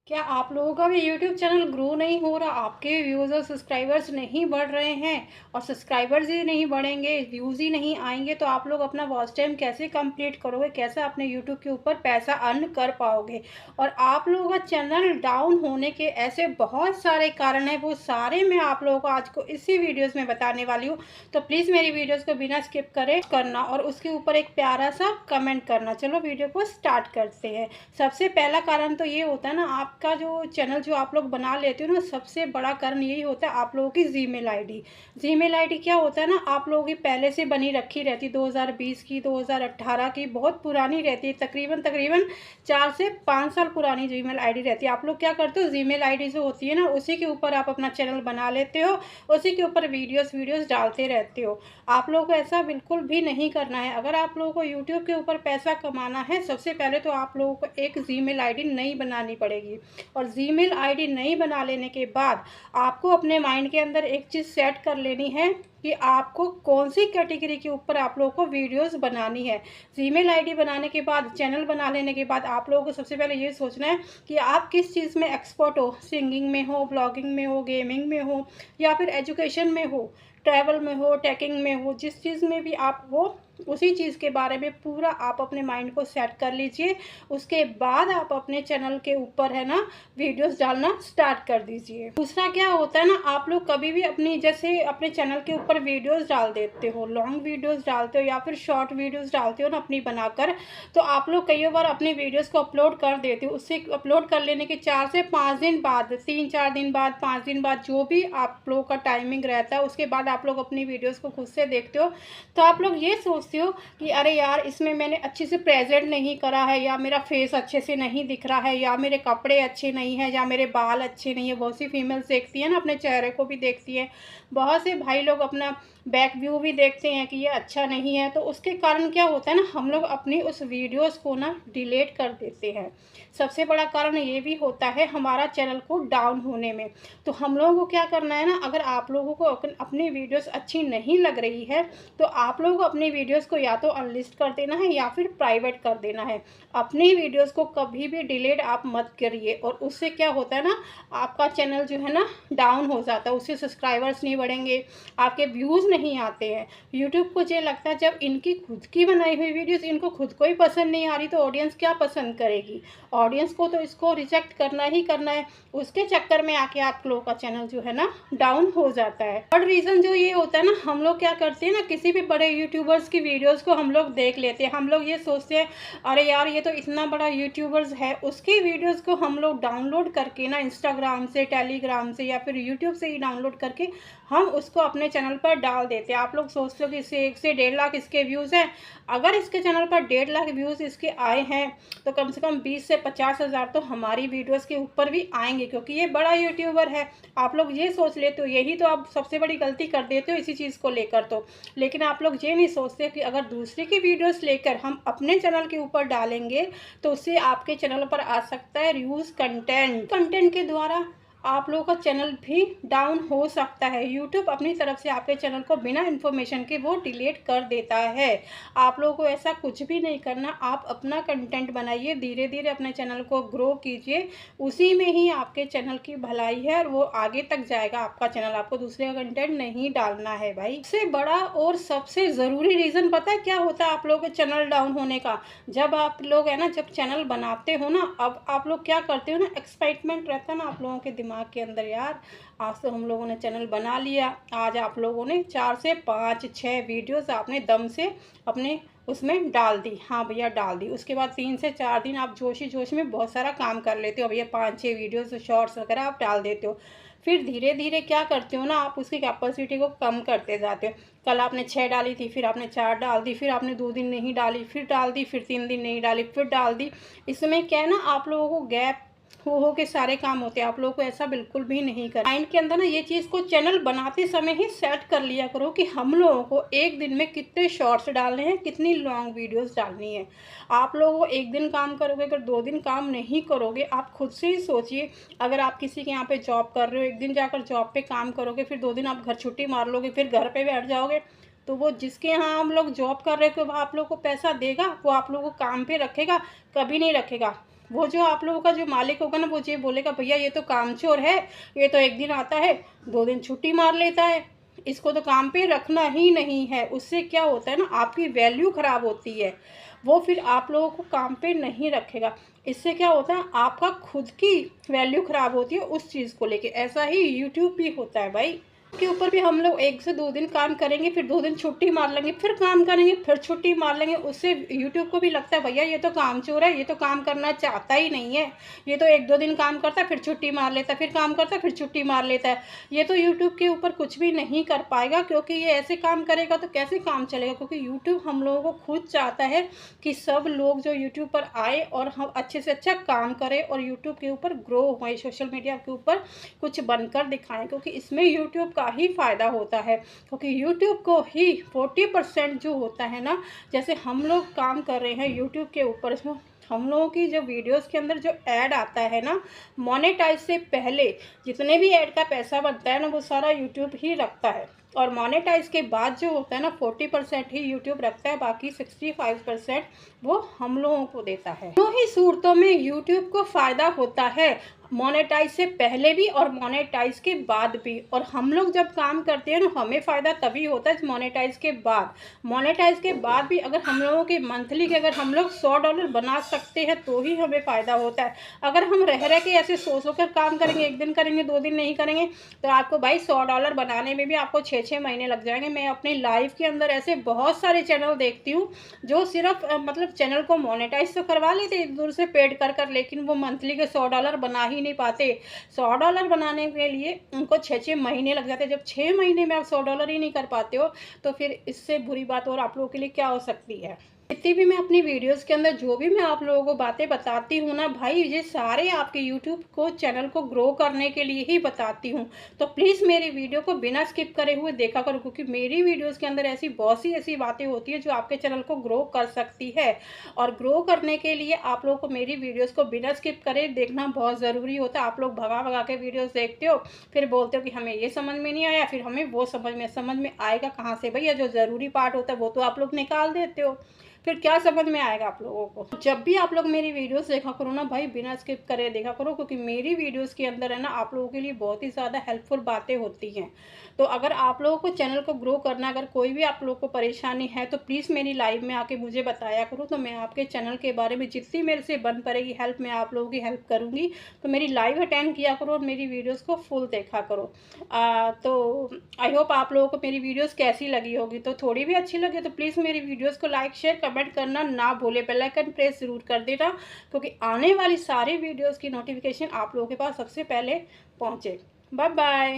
क्या आप लोगों का भी यूट्यूब चैनल ग्रो नहीं हो रहा? आपके व्यूज़ और सब्सक्राइबर्स नहीं बढ़ रहे हैं और सब्सक्राइबर्स ही नहीं बढ़ेंगे, व्यूज़ ही नहीं आएँगे तो आप लोग अपना वॉच टाइम कैसे कंप्लीट करोगे? कैसे अपने यूट्यूब के ऊपर पैसा अर्न कर पाओगे? और आप लोगों का चैनल डाउन होने के ऐसे बहुत सारे कारण हैं, वो सारे मैं आप लोगों को आज को इसी वीडियोज़ में बताने वाली हूँ। तो प्लीज़ मेरी वीडियोज़ को बिना स्किप करे करना और उसके ऊपर एक प्यारा सा कमेंट करना। चलो वीडियो को स्टार्ट करते हैं। सबसे पहला कारण तो ये होता है ना, आपका जो चैनल जो आप लोग बना लेते हो ना, सबसे बड़ा कारण यही होता है आप लोगों की जीमेल आईडी। जीमेल आईडी क्या होता है ना, आप लोगों की पहले से बनी रखी रहती, 2020 की, 2018 की, बहुत पुरानी रहती है, तकरीबन तकरीबन 4 से 5 साल पुरानी जीमेल आईडी रहती है। आप लोग क्या करते हो, जीमेल आईडी जो होती है ना, उसी के ऊपर आप अपना चैनल बना लेते हो, उसी के ऊपर वीडियोस डालते रहते हो। आप लोगों को ऐसा बिल्कुल भी नहीं करना है। अगर आप लोगों को यूट्यूब के ऊपर पैसा कमाना है, सबसे पहले तो आप लोगों को एक जीमेल आईडी नई बनानी पड़ेगी। और जीमेल आईडी नई बना लेने के बाद आपको अपने माइंड के अंदर एक चीज़ सेट कर लेनी है कि आपको कौन सी कैटेगरी के ऊपर आप लोगों को वीडियोस बनानी है। जीमेल आईडी बनाने के बाद, चैनल बना लेने के बाद आप लोगों को सबसे पहले ये सोचना है कि आप किस चीज़ में एक्सपर्ट हो। सिंगिंग में हो, ब्लॉगिंग में हो, गेमिंग में हो, या फिर एजुकेशन में हो, ट्रैवल में हो, टेकिंग में हो, जिस चीज़ में भी आप हो, उसी चीज़ के बारे में पूरा आप अपने माइंड को सेट कर लीजिए। उसके बाद आप अपने चैनल के ऊपर है ना, वीडियोस डालना स्टार्ट कर दीजिए। दूसरा क्या होता है ना, आप लोग कभी भी अपनी जैसे अपने चैनल के ऊपर वीडियोस डाल देते हो, लॉन्ग वीडियोस डालते हो या फिर शॉर्ट वीडियोस डालते हो ना अपनी बनाकर, तो आप लोग कई बार अपनी वीडियोस को अपलोड कर देते हो। उससे अपलोड कर लेने के 4 से 5 दिन बाद, 3-4 दिन बाद, 5 दिन बाद, जो भी आप लोगों का टाइमिंग रहता है, उसके बाद आप लोग अपनी वीडियोस को खुद से देखते हो, तो आप लोग ये सोचते हो कि अरे यार, इसमें मैंने अच्छे से प्रेजेंट नहीं करा है, या मेरा फेस अच्छे से नहीं दिख रहा है, या मेरे कपड़े अच्छे नहीं हैं, या मेरे बाल अच्छे नहीं है। बहुत सी फीमेल्स देखती है ना, अपने चेहरे को भी देखती है। बहुत से भाई लोग अपना बैक व्यू भी देखते हैं कि ये अच्छा नहीं है। तो उसके कारण क्या होता है ना, हम लोग अपनी उस वीडियोस को ना डिलीट कर देते हैं। सबसे बड़ा कारण ये भी होता है हमारा चैनल को डाउन होने में। तो हम लोगों को क्या करना है ना, अगर आप लोगों को अपनी वीडियोस अच्छी नहीं लग रही है, तो आप लोगों को अपनी वीडियोस को या तो अनलिस्ट कर देना है या फिर प्राइवेट कर देना है। अपनी वीडियोस को कभी भी डिलीट आप मत करिए। और उससे क्या होता है ना, आपका चैनल जो है ना डाउन हो जाता है, उससे सब्सक्राइबर्स नहीं बढ़ेंगे, आपके व्यूज़ नहीं आते हैं। यूट्यूब को ये लगता है जब इनकी खुद की बनाई हुई वीडियोस इनको खुद को ही पसंद नहीं आ रही, तो ऑडियंस क्या पसंद करेगी? ऑडियंस को तो इसको रिजेक्ट करना ही करना है। उसके चक्कर में आके आप लोगों का चैनल जो है ना डाउन हो जाता है। और रीज़न जो ये होता है ना, हम लोग क्या करते हैं ना, किसी भी बड़े यूट्यूबर्स की वीडियोस को हम लोग देख लेते हैं। हम लोग ये सोचते हैं अरे यार, ये तो इतना बड़ा यूट्यूबर्स है, उसकी वीडियोस को हम लोग डाउनलोड करके ना इंस्टाग्राम से, टेलीग्राम से या फिर यूट्यूब से ही डाउनलोड करके हम उसको अपने चैनल पर डाल देते हैं। आप लोग सोचते हो कि इससे 1 से 1.5 लाख इसके व्यूज़ हैं। अगर इसके चैनल पर 1.5 लाख व्यूज़ इसके आए हैं, तो कम से कम 20 से 50 हज़ार तो हमारी वीडियोस के ऊपर भी आएंगे, क्योंकि ये बड़ा यूट्यूबर है। आप लोग ये सोच लेते हो, यही तो आप सबसे बड़ी गलती कर देते हो इसी चीज़ को लेकर। तो लेकिन आप लोग ये नहीं सोचते कि अगर दूसरे की वीडियोस लेकर हम अपने चैनल के ऊपर डालेंगे, तो उससे आपके चैनल पर आ सकता है रीयूज कंटेंट। कंटेंट के द्वारा आप लोगों का चैनल भी डाउन हो सकता है। यूट्यूब अपनी तरफ से आपके चैनल को बिना इन्फॉर्मेशन के वो डिलीट कर देता है। आप लोगों को ऐसा कुछ भी नहीं करना। आप अपना कंटेंट बनाइए, धीरे धीरे अपने चैनल को ग्रो कीजिए, उसी में ही आपके चैनल की भलाई है और वो आगे तक जाएगा आपका चैनल। आपको दूसरे का कंटेंट नहीं डालना है भाई। सबसे बड़ा और सबसे ज़रूरी रीज़न पता है क्या होता है आप लोगों के चैनल डाउन होने का? जब आप लोग है ना, जब चैनल बनाते हो ना, अब आप लोग क्या करते हो ना, एक्साइटमेंट रहता है ना आप लोगों के दिमाग के अंदर, यार आज तो हम लोगों ने चैनल बना लिया। आज आप लोगों ने 4 से 5-6 वीडियोस आपने दम से अपने उसमें डाल दी। हाँ भैया डाल दी। उसके बाद 3 से 4 दिन आप जोश ही जोश में बहुत सारा काम कर लेते हो भैया, 5-6 वीडियोस शॉर्ट्स वगैरह आप डाल देते हो। फिर धीरे धीरे क्या करते हो ना, आप उसकी कैपेसिटी को कम करते जाते हो। कल आपने 6 डाली थी, फिर आपने 4 डाल दी, फिर आपने 2 दिन नहीं डाली, फिर डाल दी, फिर 3 दिन नहीं डाली, फिर डाल दी। इसमें क्या है ना, आप लोगों को गैप हो के सारे काम होते हैं। आप लोगों को ऐसा बिल्कुल भी नहीं करना। माइंड के अंदर ना ये चीज़ को चैनल बनाते समय ही सेट कर लिया करो कि हम लोगों को एक दिन में कितने शॉर्ट्स डालने हैं, कितनी लॉन्ग वीडियोस डालनी है। आप लोगों को एक दिन काम करोगे, अगर 2 दिन काम नहीं करोगे, आप खुद से ही सोचिए। अगर आप किसी के यहाँ पे जॉब कर रहे हो, एक दिन जाकर जॉब पे काम करोगे, फिर 2 दिन आप घर छुट्टी मार लोगे, फिर घर पे बैठ जाओगे, तो वो जिसके यहाँ हम लोग जॉब कर रहे हो, वो आप लोग को पैसा देगा? वो आप लोगों को काम पे रखेगा? कभी नहीं रखेगा। वो जो आप लोगों का जो मालिक होगा ना, वो ये बोलेगा भैया ये तो कामचोर है, ये तो एक दिन आता है 2 दिन छुट्टी मार लेता है, इसको तो काम पे रखना ही नहीं है। उससे क्या होता है ना, आपकी वैल्यू ख़राब होती है, वो फिर आप लोगों को काम पे नहीं रखेगा। इससे क्या होता है, आपका खुद की वैल्यू ख़राब होती है उस चीज़ को लेके। ऐसा ही यूट्यूब भी होता है भाई, के ऊपर भी हम लोग 1 से 2 दिन काम करेंगे, फिर 2 दिन छुट्टी मार लेंगे, फिर काम करेंगे, फिर छुट्टी मार लेंगे। उससे यूट्यूब को भी लगता है भैया ये तो कामचोर है, ये तो काम करना चाहता ही नहीं है, ये तो 1-2 दिन काम करता है फिर छुट्टी मार लेता है, फिर काम करता है फिर छुट्टी मार लेता है। ये तो यूट्यूब के ऊपर कुछ भी नहीं कर पाएगा, क्योंकि ये ऐसे काम करेगा तो कैसे काम चलेगा। क्योंकि यूट्यूब हम लोगों को खुद चाहता है कि सब लोग जो यूट्यूब पर आए और हम अच्छे से अच्छा काम करें और यूट्यूब के ऊपर ग्रो होएं, सोशल मीडिया के ऊपर कुछ बनकर दिखाएं, क्योंकि इसमें यूट्यूब का ही फ़ायदा होता है। क्योंकि यूट्यूब को ही 40% जो होता है ना, जैसे हम लोग काम कर रहे हैं यूट्यूब के ऊपर, इसमें हम लोगों की जो वीडियोस के अंदर जो ऐड आता है ना, मोनेटाइज से पहले जितने भी ऐड का पैसा बनता है ना, वो सारा यूट्यूब ही रखता है। और मोनेटाइज के बाद जो होता है ना, 40% ही यूट्यूब रखता है, बाकी 65% वो हम लोगों को देता है। दोनों ही सूरतों में यूट्यूब को फ़ायदा होता है, मोनेटाइज से पहले भी और मोनेटाइज के बाद भी। और हम लोग जब काम करते हैं ना, हमें फ़ायदा तभी होता है मोनेटाइज के बाद। मोनेटाइज के बाद भी अगर हम लोगों के मंथली के अगर हम लोग $100 बना सकते हैं तो ही हमें फ़ायदा होता है। अगर हम रह के ऐसे सो कर काम करेंगे, 1 दिन करेंगे 2 दिन नहीं करेंगे, तो आपको भाई $100 बनाने में भी आपको 6-6 महीने लग जाएंगे। मैं अपनी लाइफ के अंदर ऐसे बहुत सारे चैनल देखती हूँ जो सिर्फ मतलब चैनल को मोनेटाइज तो करवा लेते दूर से पेड कर, लेकिन वो मंथली के $100 बना ही नहीं पाते। $100 बनाने के लिए उनको 6-6 महीने लग जाते हैं। जब 6 महीने में आप $100 ही नहीं कर पाते हो, तो फिर इससे बुरी बात और आप लोगों के लिए क्या हो सकती है। जितनी भी मैं अपनी वीडियोस के अंदर जो भी मैं आप लोगों को बातें बताती हूँ ना भाई, ये सारे आपके यूट्यूब को चैनल को ग्रो करने के लिए ही बताती हूँ। तो प्लीज़ मेरी वीडियो को बिना स्किप करे हुए देखा करो, क्योंकि मेरी वीडियोस के अंदर ऐसी बहुत सी ऐसी बातें होती है जो आपके चैनल को ग्रो कर सकती है। और ग्रो करने के लिए आप लोगों को मेरी वीडियोज़ को बिना स्किप करे देखना बहुत ज़रूरी होता है। आप लोग भगा भगा के वीडियोज़ देखते हो, फिर बोलते हो कि हमें ये समझ में नहीं आया, फिर हमें वो समझ में आएगा कहाँ से भैया। जो ज़रूरी पार्ट होता है वो तो आप लोग निकाल देते हो, फिर क्या समझ में आएगा आप लोगों को। जब भी आप लोग मेरी वीडियोस देखा करो ना भाई, बिना स्किप करे देखा करो, क्योंकि मेरी वीडियोस के अंदर है ना आप लोगों के लिए बहुत ही ज़्यादा हेल्पफुल बातें होती हैं। तो अगर आप लोगों को चैनल को ग्रो करना, अगर कोई भी आप लोगों को परेशानी है तो प्लीज़ मेरी लाइव में आके मुझे बताया करो, तो मैं आपके चैनल के बारे में जितनी मेरे से बन पड़ेगी हेल्प, मैं आप लोगों की हेल्प करूँगी। तो मेरी लाइव अटेंड किया करो और मेरी वीडियोज़ को फुल देखा करो। तो आई होप आप लोगों को मेरी वीडियोज़ कैसी लगी होगी। तो थोड़ी भी अच्छी लगे तो प्लीज़ मेरी वीडियोज़ को लाइक शेयर कमेंट करना ना भूले, बेल आइकन प्रेस ज़रूर कर देना, क्योंकि आने वाली सारी वीडियोज़ की नोटिफिकेशन आप लोगों के पास सबसे पहले पहुँचे। Bye bye.